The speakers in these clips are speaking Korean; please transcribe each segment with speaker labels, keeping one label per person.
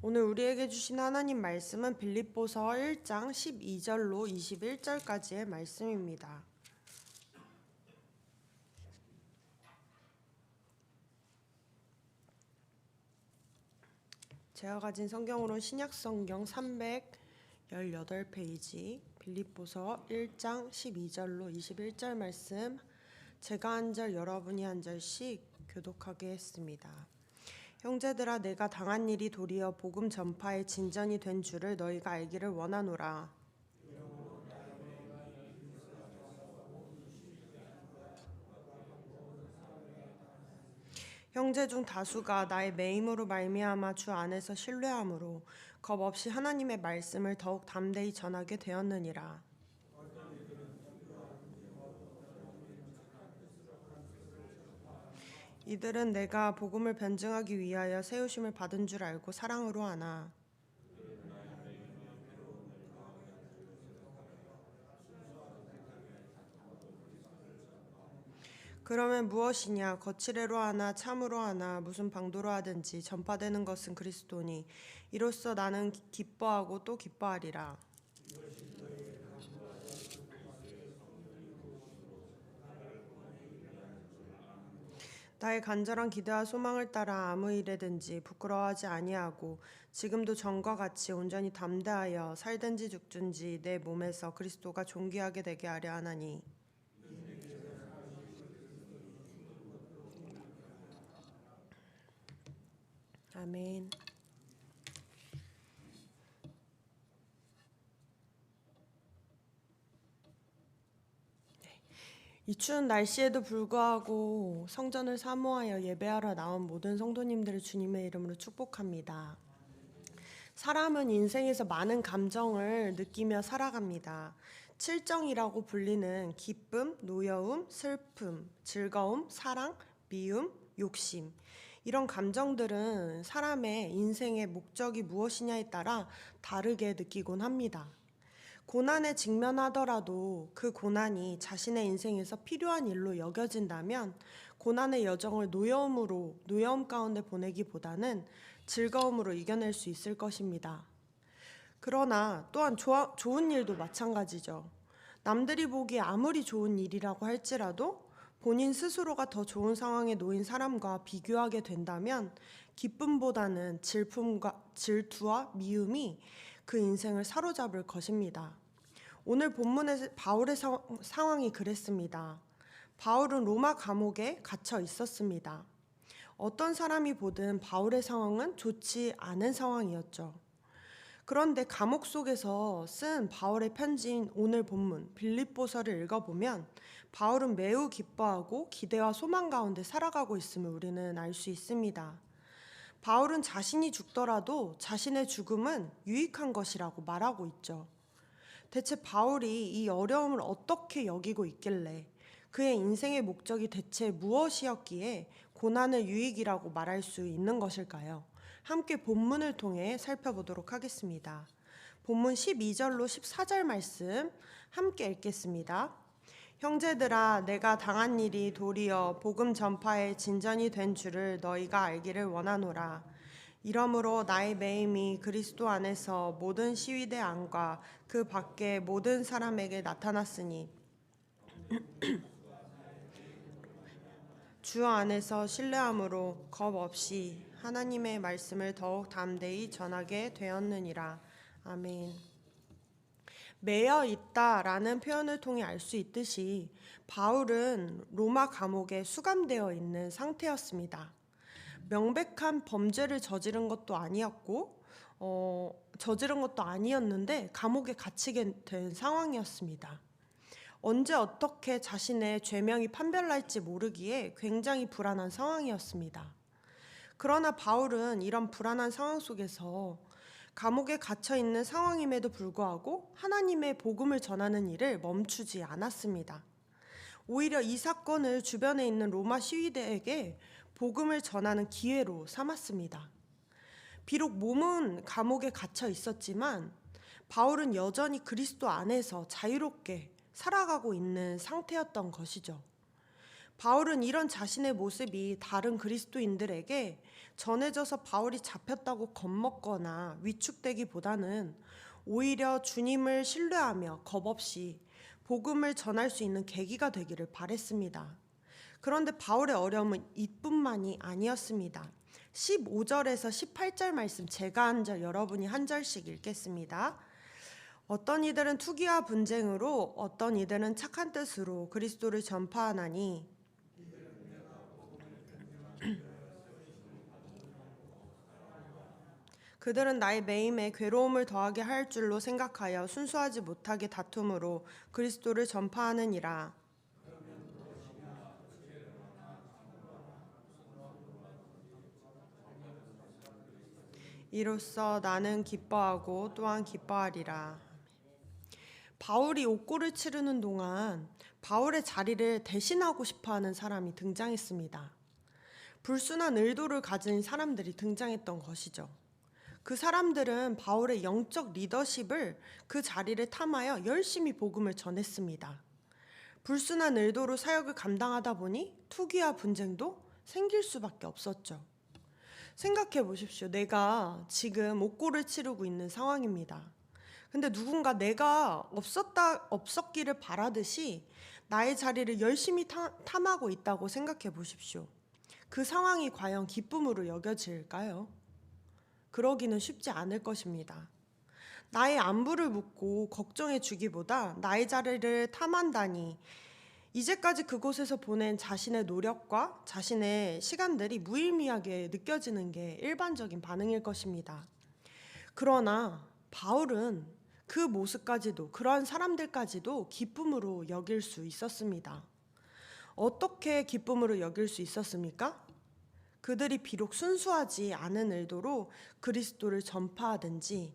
Speaker 1: 오늘 우리에게 주신 하나님 말씀은 빌립보서 1장 12절로 21절까지의 말씀입니다. 제가 가진 성경으로는 신약성경 318페이지 빌립보서 1장 12절로 21절 말씀, 제가 한 절 여러분이 한 절씩 교독하게 했습니다. 형제들아, 내가 당한 일이 도리어 복음 전파의 진전이 된 줄을 너희가 알기를 원하노라. 형제 중 다수가 나의 매임으로 말미암아 주 안에서 신뢰함으로 겁없이 하나님의 말씀을 더욱 담대히 전하게 되었느니라. 이들은 내가 복음을 변증하기 위하여 세우심을 받은 줄 알고 사랑으로 하나. 그러면 무엇이냐? 거칠애로 하나 참으로 하나 무슨 방도로 하든지 전파되는 것은 그리스도니 이로써 나는 기뻐하고 또 기뻐하리라. 나의 간절한 기대와 소망을 따라 아무 일에든지 부끄러워하지 아니하고 지금도 전과 같이 온전히 담대하여 살든지 죽든지 내 몸에서 그리스도가 존귀하게 되게 하려 하나니. 아멘. 이 추운 날씨에도 불구하고 성전을 사모하여 예배하러 나온 모든 성도님들을 주님의 이름으로 축복합니다. 사람은 인생에서 많은 감정을 느끼며 살아갑니다. 칠정이라고 불리는 기쁨, 노여움, 슬픔, 즐거움, 사랑, 미움, 욕심, 이런 감정들은 사람의 인생의 목적이 무엇이냐에 따라 다르게 느끼곤 합니다. 고난에 직면하더라도 그 고난이 자신의 인생에서 필요한 일로 여겨진다면 고난의 여정을 노여움 가운데 보내기보다는 즐거움으로 이겨낼 수 있을 것입니다. 그러나 또한 좋은 일도 마찬가지죠. 남들이 보기에 아무리 좋은 일이라고 할지라도 본인 스스로가 더 좋은 상황에 놓인 사람과 비교하게 된다면 기쁨보다는 질투와 미움이 그 인생을 사로잡을 것입니다. 오늘 본문의 바울의 상황이 그랬습니다. 바울은 로마 감옥에 갇혀 있었습니다. 어떤 사람이 보든 바울의 상황은 좋지 않은 상황이었죠. 그런데 감옥 속에서 쓴 바울의 편지인 오늘 본문 빌립보서를 읽어보면 바울은 매우 기뻐하고 기대와 소망 가운데 살아가고 있음을 우리는 알 수 있습니다. 바울은 자신이 죽더라도 자신의 죽음은 유익한 것이라고 말하고 있죠. 대체 바울이 이 어려움을 어떻게 여기고 있길래, 그의 인생의 목적이 대체 무엇이었기에 고난을 유익이라고 말할 수 있는 것일까요? 함께 본문을 통해 살펴보도록 하겠습니다. 본문 12절로 14절 말씀 함께 읽겠습니다. 형제들아, 내가 당한 일이 도리어 복음 전파의 진전이 된 줄을 너희가 알기를 원하노라. 이러므로 나의 매임이 그리스도 안에서 모든 시위대 안과 그 밖의 모든 사람에게 나타났으니 주 안에서 신뢰함으로 겁 없이 하나님의 말씀을 더욱 담대히 전하게 되었느니라. 아멘. 매여 있다라는 표현을 통해 알 수 있듯이 바울은 로마 감옥에 수감되어 있는 상태였습니다. 명백한 범죄를 저지른 것도 아니었는데 감옥에 갇히게 된 상황이었습니다. 언제 어떻게 자신의 죄명이 판별날지 모르기에 굉장히 불안한 상황이었습니다. 그러나 바울은 이런 불안한 상황 속에서 감옥에 갇혀 있는 상황임에도 불구하고 하나님의 복음을 전하는 일을 멈추지 않았습니다. 오히려 이 사건을 주변에 있는 로마 시위대에게 복음을 전하는 기회로 삼았습니다. 비록 몸은 감옥에 갇혀 있었지만 바울은 여전히 그리스도 안에서 자유롭게 살아가고 있는 상태였던 것이죠. 바울은 이런 자신의 모습이 다른 그리스도인들에게 전해져서 바울이 잡혔다고 겁먹거나 위축되기보다는 오히려 주님을 신뢰하며 겁없이 복음을 전할 수 있는 계기가 되기를 바랬습니다. 그런데 바울의 어려움은 이뿐만이 아니었습니다. 15절에서 18절 말씀 제가 한 절 여러분이 한 절씩 읽겠습니다. 어떤 이들은 투기와 분쟁으로 어떤 이들은 착한 뜻으로 그리스도를 전파하나니 그들은 나의 매임에 괴로움을 더하게 할 줄로 생각하여 순수하지 못하게 다툼으로 그리스도를 전파하느니라. 이로써 나는 기뻐하고 또한 기뻐하리라. 바울이 옥고를 치르는 동안 바울의 자리를 대신하고 싶어하는 사람이 등장했습니다. 불순한 의도를 가진 사람들이 등장했던 것이죠. 그 사람들은 바울의 영적 리더십을 그 자리를 탐하여 열심히 복음을 전했습니다. 불순한 의도로 사역을 감당하다 보니 투기와 분쟁도 생길 수밖에 없었죠. 생각해 보십시오. 내가 지금 옥고를 치르고 있는 상황입니다. 근데 누군가 내가 없었기를 바라듯이 나의 자리를 열심히 탐하고 있다고 생각해 보십시오. 그 상황이 과연 기쁨으로 여겨질까요? 그러기는 쉽지 않을 것입니다. 나의 안부를 묻고 걱정해 주기보다 나의 자리를 탐한다니 이제까지 그곳에서 보낸 자신의 노력과 자신의 시간들이 무의미하게 느껴지는 게 일반적인 반응일 것입니다. 그러나 바울은 그 모습까지도 그러한 사람들까지도 기쁨으로 여길 수 있었습니다. 어떻게 기쁨으로 여길 수 있었습니까? 그들이 비록 순수하지 않은 의도로 그리스도를 전파하든지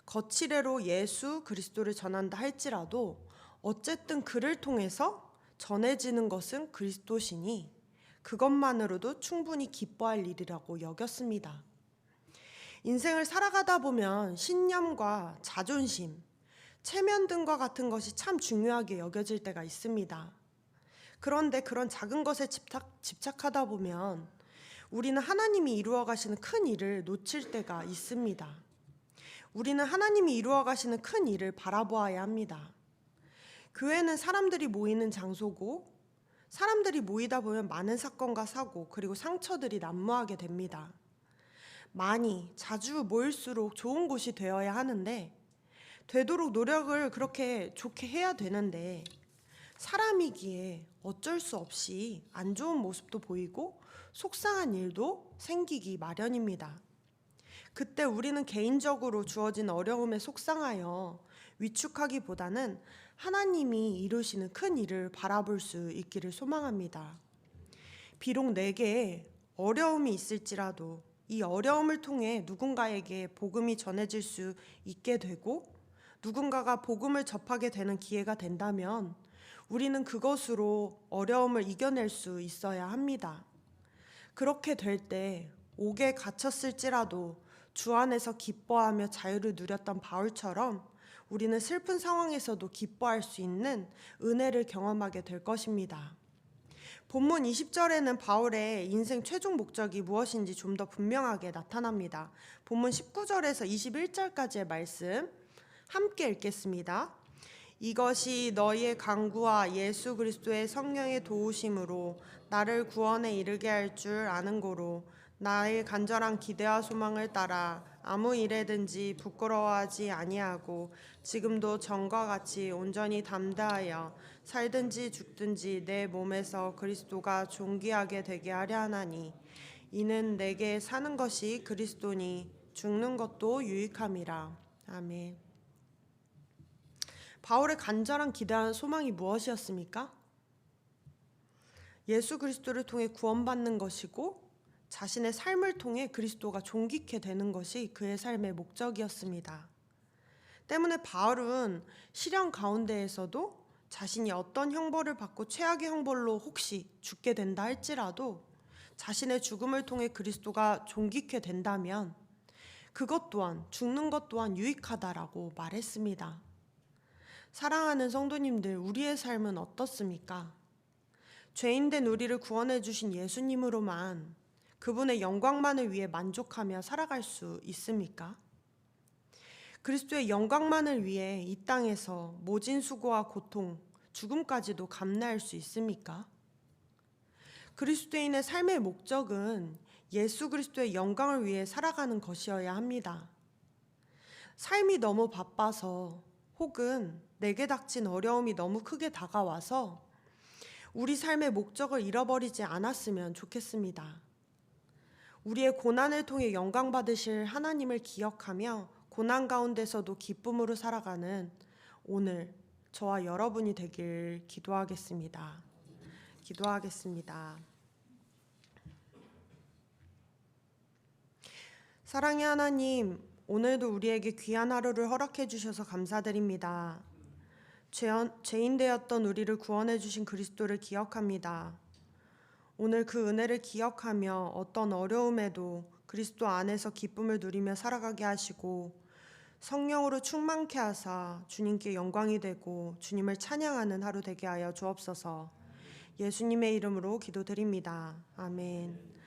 Speaker 1: 거칠애로 예수 그리스도를 전한다 할지라도 어쨌든 그를 통해서 전해지는 것은 그리스도시니 그것만으로도 충분히 기뻐할 일이라고 여겼습니다. 인생을 살아가다 보면 신념과 자존심, 체면 등과 같은 것이 참 중요하게 여겨질 때가 있습니다. 그런데 그런 작은 것에 집착하다 보면 우리는 하나님이 이루어 가시는 큰 일을 놓칠 때가 있습니다. 우리는 하나님이 이루어 가시는 큰 일을 바라보아야 합니다. 교회는 사람들이 모이는 장소고 사람들이 모이다 보면 많은 사건과 사고 그리고 상처들이 난무하게 됩니다. 많이 자주 모일수록 좋은 곳이 되어야 하는데 되도록 노력을 그렇게 좋게 해야 되는데 사람이기에 어쩔 수 없이 안 좋은 모습도 보이고 속상한 일도 생기기 마련입니다. 그때 우리는 개인적으로 주어진 어려움에 속상하여 위축하기보다는 하나님이 이루시는 큰 일을 바라볼 수 있기를 소망합니다. 비록 내게 어려움이 있을지라도 이 어려움을 통해 누군가에게 복음이 전해질 수 있게 되고 누군가가 복음을 접하게 되는 기회가 된다면 우리는 그것으로 어려움을 이겨낼 수 있어야 합니다. 그렇게 될 때 옥에 갇혔을지라도 주 안에서 기뻐하며 자유를 누렸던 바울처럼 우리는 슬픈 상황에서도 기뻐할 수 있는 은혜를 경험하게 될 것입니다. 본문 20절에는 바울의 인생 최종 목적이 무엇인지 좀 더 분명하게 나타납니다. 본문 19절에서 21절까지의 말씀 함께 읽겠습니다. 이것이 너희의 간구와 예수 그리스도의 성령의 도우심으로 나를 구원에 이르게 할 줄 아는 고로 나의 간절한 기대와 소망을 따라 아무 일에든지 부끄러워하지 아니하고 지금도 전과 같이 온전히 담대하여 살든지 죽든지 내 몸에서 그리스도가 존귀하게 되게 하려 하나니 이는 내게 사는 것이 그리스도니 죽는 것도 유익함이라. 아멘. 바울의 간절한 기대와 소망이 무엇이었습니까? 예수 그리스도를 통해 구원받는 것이고 자신의 삶을 통해 그리스도가 존귀케 되는 것이 그의 삶의 목적이었습니다. 때문에 바울은 시련 가운데에서도 자신이 어떤 형벌을 받고 최악의 형벌로 혹시 죽게 된다 할지라도 자신의 죽음을 통해 그리스도가 존귀케 된다면 그것 또한 죽는 것 또한 유익하다라고 말했습니다. 사랑하는 성도님들, 우리의 삶은 어떻습니까? 죄인된 우리를 구원해 주신 예수님으로만, 그분의 영광만을 위해 만족하며 살아갈 수 있습니까? 그리스도의 영광만을 위해 이 땅에서 모진 수고와 고통, 죽음까지도 감내할 수 있습니까? 그리스도인의 삶의 목적은 예수 그리스도의 영광을 위해 살아가는 것이어야 합니다. 삶이 너무 바빠서 혹은 내게 닥친 어려움이 너무 크게 다가와서 우리 삶의 목적을 잃어버리지 않았으면 좋겠습니다. 우리의 고난을 통해 영광 받으실 하나님을 기억하며 고난 가운데서도 기쁨으로 살아가는 오늘 저와 여러분이 되길 기도하겠습니다. 기도하겠습니다. 사랑의 하나님, 오늘도 우리에게 귀한 하루를 허락해 주셔서 감사드립니다. 죄인 되었던 우리를 구원해 주신 그리스도를 기억합니다. 오늘 그 은혜를 기억하며 어떤 어려움에도 그리스도 안에서 기쁨을 누리며 살아가게 하시고 성령으로 충만케 하사 주님께 영광이 되고 주님을 찬양하는 하루 되게 하여 주옵소서. 예수님의 이름으로 기도드립니다. 아멘.